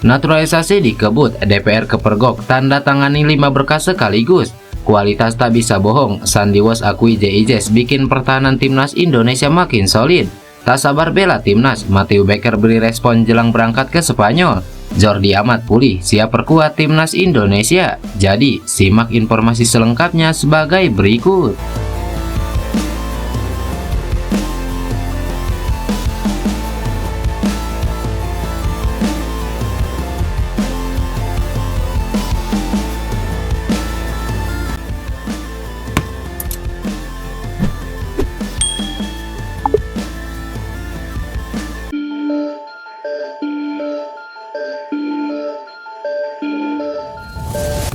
Naturalisasi dikebut, DPR kepergok, tanda tangani 5 berkas sekaligus. Kualitas tak bisa bohong, Sandy Walsh akui JIJS bikin pertahanan timnas Indonesia makin solid. Tak sabar bela timnas, Mathew Baker beri respon jelang berangkat ke Spanyol. Jordi Amat pulih, siap perkuat timnas Indonesia. Jadi, simak informasi selengkapnya sebagai berikut.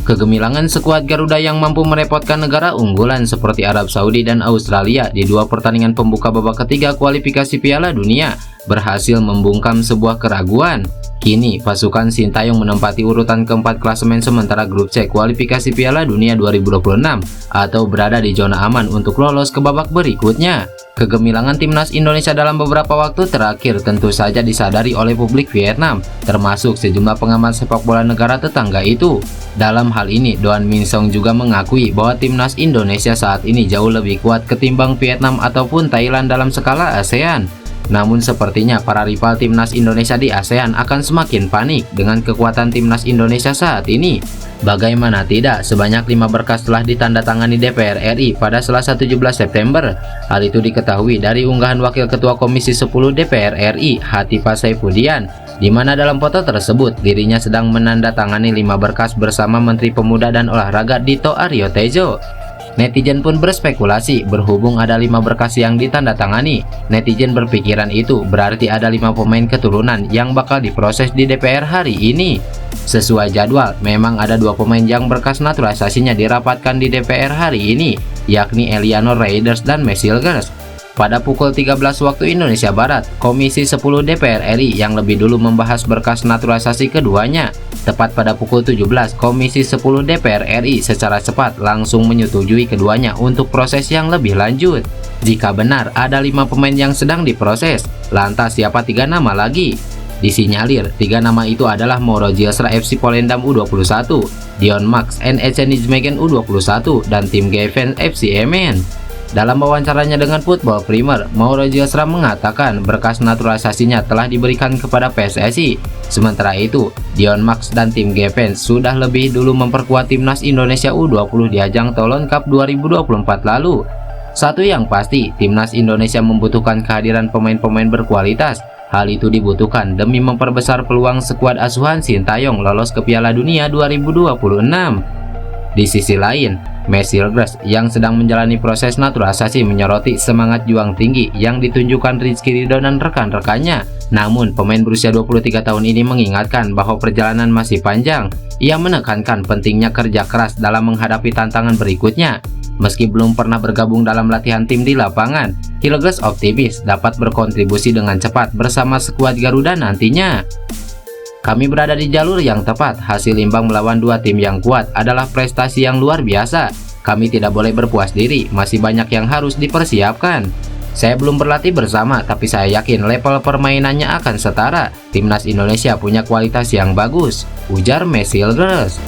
Kegemilangan skuad Garuda yang mampu merepotkan negara unggulan seperti Arab Saudi dan Australia di 2 pertandingan pembuka babak ketiga kualifikasi Piala Dunia berhasil membungkam sebuah keraguan. Kini, pasukan Sintayong menempati urutan keempat klasemen sementara grup C kualifikasi Piala Dunia 2026 atau berada di zona aman untuk lolos ke babak berikutnya. Kegemilangan timnas Indonesia dalam beberapa waktu terakhir tentu saja disadari oleh publik Vietnam, termasuk sejumlah pengamat sepak bola negara tetangga itu. Dalam hal ini, Doan Min Song juga mengakui bahwa timnas Indonesia saat ini jauh lebih kuat ketimbang Vietnam ataupun Thailand dalam skala ASEAN. Namun sepertinya para rival timnas Indonesia di ASEAN akan semakin panik dengan kekuatan timnas Indonesia saat ini. Bagaimana tidak, sebanyak 5 berkas telah ditandatangani DPR RI pada Selasa 17 September. Hal itu diketahui dari unggahan Wakil Ketua Komisi 10 DPR RI, Hatifa Saifudian, di mana dalam foto tersebut dirinya sedang menandatangani 5 berkas bersama Menteri Pemuda dan Olahraga Dito Aryo Tejo. Netizen pun berspekulasi berhubung ada 5 berkas yang ditandatangani. Netizen berpikiran itu berarti ada 5 pemain keturunan yang bakal diproses di DPR hari ini. Sesuai jadwal, memang ada 2 pemain yang berkas naturalisasinya dirapatkan di DPR hari ini, yakni Eliano Raiders dan Mesilgers. Pada pukul 13 waktu Indonesia Barat, Komisi 10 DPR RI yang lebih dulu membahas berkas naturalisasi keduanya. Tepat pada pukul 17, Komisi 10 DPR RI secara cepat langsung menyetujui keduanya untuk proses yang lebih lanjut. Jika benar ada 5 pemain yang sedang diproses, lantas siapa 3 nama lagi? Disinyalir, 3 nama itu adalah Mauro Djilstra FC Volendam U21, Dion Max NEC Nijmegen U21, dan Tim Geven FC Emmen. Dalam wawancaranya dengan Football Premier, Mauro Djilstra mengatakan berkas naturalisasinya telah diberikan kepada PSSI. Sementara itu, Dion Max dan Tim Geven sudah lebih dulu memperkuat timnas Indonesia U20 di ajang Toulon Cup 2024 lalu. Satu yang pasti, timnas Indonesia membutuhkan kehadiran pemain-pemain berkualitas. Hal itu dibutuhkan demi memperbesar peluang skuad asuhan Sintayong lolos ke Piala Dunia 2026. Di sisi lain, Mesilgers yang sedang menjalani proses naturalisasi menyoroti semangat juang tinggi yang ditunjukkan Rizky Ridho dan rekan-rekannya. Namun, pemain berusia 23 tahun ini mengingatkan bahwa perjalanan masih panjang. Ia menekankan pentingnya kerja keras dalam menghadapi tantangan berikutnya. Meski belum pernah bergabung dalam latihan tim di lapangan, Hilgers optimis dapat berkontribusi dengan cepat bersama skuad Garuda nantinya. Kami berada di jalur yang tepat, hasil imbang melawan 2 tim yang kuat adalah prestasi yang luar biasa. Kami tidak boleh berpuas diri, masih banyak yang harus dipersiapkan. Saya belum berlatih bersama, tapi saya yakin level permainannya akan setara. Timnas Indonesia punya kualitas yang bagus, ujar Mesilgers.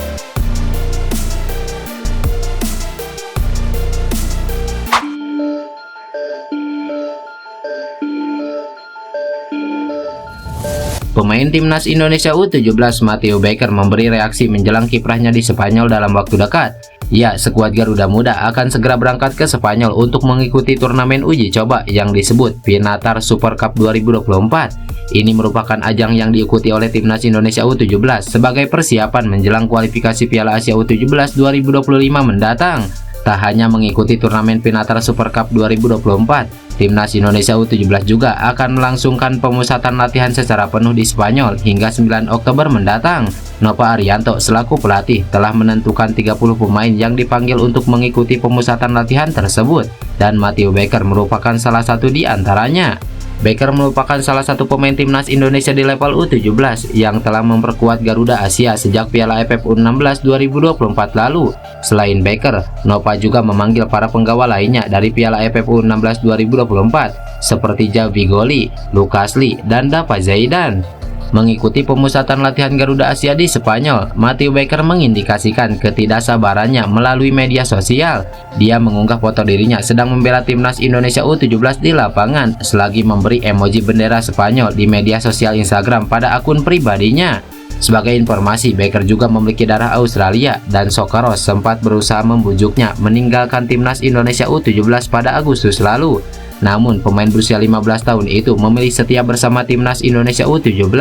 Pemain timnas Indonesia U17 Mathew Baker memberi reaksi menjelang kiprahnya di Spanyol dalam waktu dekat. Ya, skuad Garuda Muda akan segera berangkat ke Spanyol untuk mengikuti turnamen uji coba yang disebut Pinatar Super Cup 2024. Ini merupakan ajang yang diikuti oleh timnas Indonesia U17 sebagai persiapan menjelang kualifikasi Piala Asia U17 2025 mendatang. Tak hanya mengikuti turnamen Pinatar Super Cup 2024, timnas Indonesia U17 juga akan melangsungkan pemusatan latihan secara penuh di Spanyol hingga 9 Oktober mendatang. Nova Arianto selaku pelatih telah menentukan 30 pemain yang dipanggil untuk mengikuti pemusatan latihan tersebut, dan Mathew Baker merupakan salah satu di antaranya. Baker merupakan salah satu pemain timnas Indonesia di level U17 yang telah memperkuat Garuda Asia sejak Piala AFF U16 2024 lalu. Selain Baker, Nova juga memanggil para penggawa lainnya dari Piala AFF U16 2024 seperti Javi Goli, Lucas Lee, dan Dava Zaidan. Mengikuti pemusatan latihan Garuda Asia di Spanyol, Matthew Baker mengindikasikan ketidaksabarannya melalui media sosial. Dia mengunggah foto dirinya sedang membela timnas Indonesia U17 di lapangan selagi memberi emoji bendera Spanyol di media sosial Instagram pada akun pribadinya. Sebagai informasi, Baker juga memiliki darah Australia dan Socceroos sempat berusaha membujuknya meninggalkan timnas Indonesia U17 pada Agustus lalu. Namun, pemain berusia 15 tahun itu memilih setia bersama timnas Indonesia U17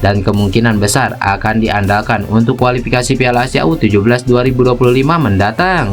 dan kemungkinan besar akan diandalkan untuk kualifikasi Piala Asia U17 2025 mendatang.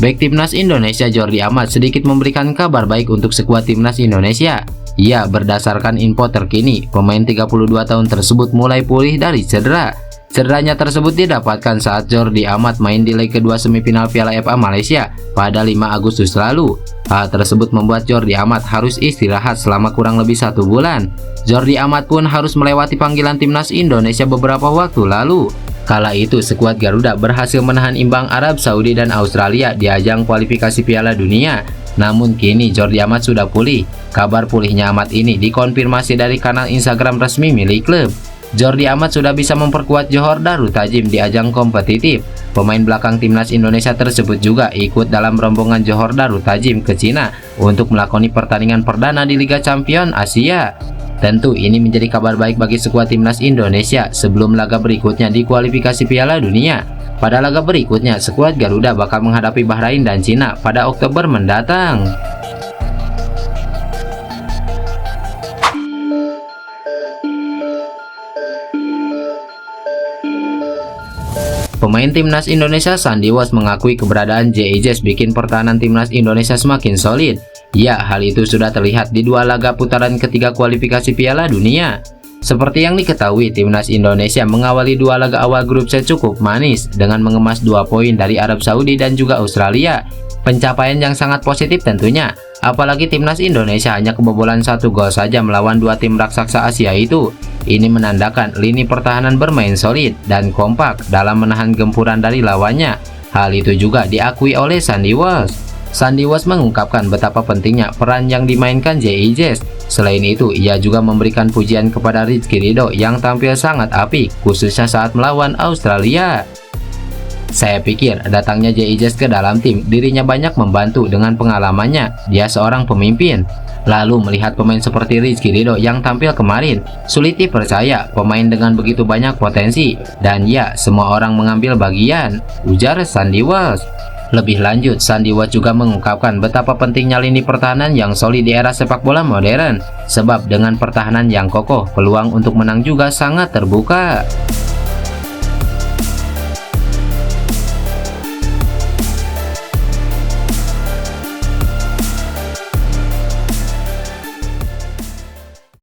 Bek timnas Indonesia Jordi Amat sedikit memberikan kabar baik untuk skuad timnas Indonesia. Ya, berdasarkan info terkini, pemain 32 tahun tersebut mulai pulih dari cedera. Cederanya tersebut didapatkan saat Jordi Amat main di leg kedua semifinal Piala FA Malaysia pada 5 Agustus lalu. Hal tersebut membuat Jordi Amat harus istirahat selama kurang lebih 1 bulan. Jordi Amat pun harus melewati panggilan timnas Indonesia beberapa waktu lalu. Kala itu, skuad Garuda berhasil menahan imbang Arab Saudi dan Australia di ajang kualifikasi Piala Dunia. Namun kini Jordi Amat sudah pulih. Kabar pulihnya Amat ini dikonfirmasi dari kanal Instagram resmi milik klub. Jordi Amat sudah bisa memperkuat Johor Darul Ta'zim di ajang kompetitif. Pemain belakang timnas Indonesia tersebut juga ikut dalam rombongan Johor Darul Ta'zim ke Cina untuk melakoni pertandingan perdana di Liga Champions Asia. Tentu ini menjadi kabar baik bagi skuad timnas Indonesia sebelum laga berikutnya di kualifikasi Piala Dunia. Pada laga berikutnya, skuad Garuda bakal menghadapi Bahrain dan Cina pada Oktober mendatang. Pemain timnas Indonesia Sandy Walsh mengakui keberadaan JIJS bikin pertahanan timnas Indonesia semakin solid. Ya, hal itu sudah terlihat di 2 laga putaran ketiga kualifikasi Piala Dunia. Seperti yang diketahui, timnas Indonesia mengawali 2 laga awal grup C cukup manis dengan mengemas 2 poin dari Arab Saudi dan juga Australia. Pencapaian yang sangat positif tentunya, apalagi timnas Indonesia hanya kebobolan 1 gol saja melawan 2 tim raksasa Asia itu. Ini menandakan lini pertahanan bermain solid dan kompak dalam menahan gempuran dari lawannya. Hal itu juga diakui oleh Sandy Walsh. Sandy Walsh mengungkapkan betapa pentingnya peran yang dimainkan JIJS. Selain itu, ia juga memberikan pujian kepada Rizky Ridho yang tampil sangat apik, khususnya saat melawan Australia. Saya pikir datangnya JIJS ke dalam tim, dirinya banyak membantu dengan pengalamannya. Dia seorang pemimpin. Lalu melihat pemain seperti Rizky Ridho yang tampil kemarin, sulit dipercaya pemain dengan begitu banyak potensi. Dan ya, semua orang mengambil bagian, ujar Sandy Walsh. Lebih lanjut, Sandy Walsh juga mengungkapkan betapa pentingnya lini pertahanan yang solid di era sepak bola modern. Sebab dengan pertahanan yang kokoh, peluang untuk menang juga sangat terbuka.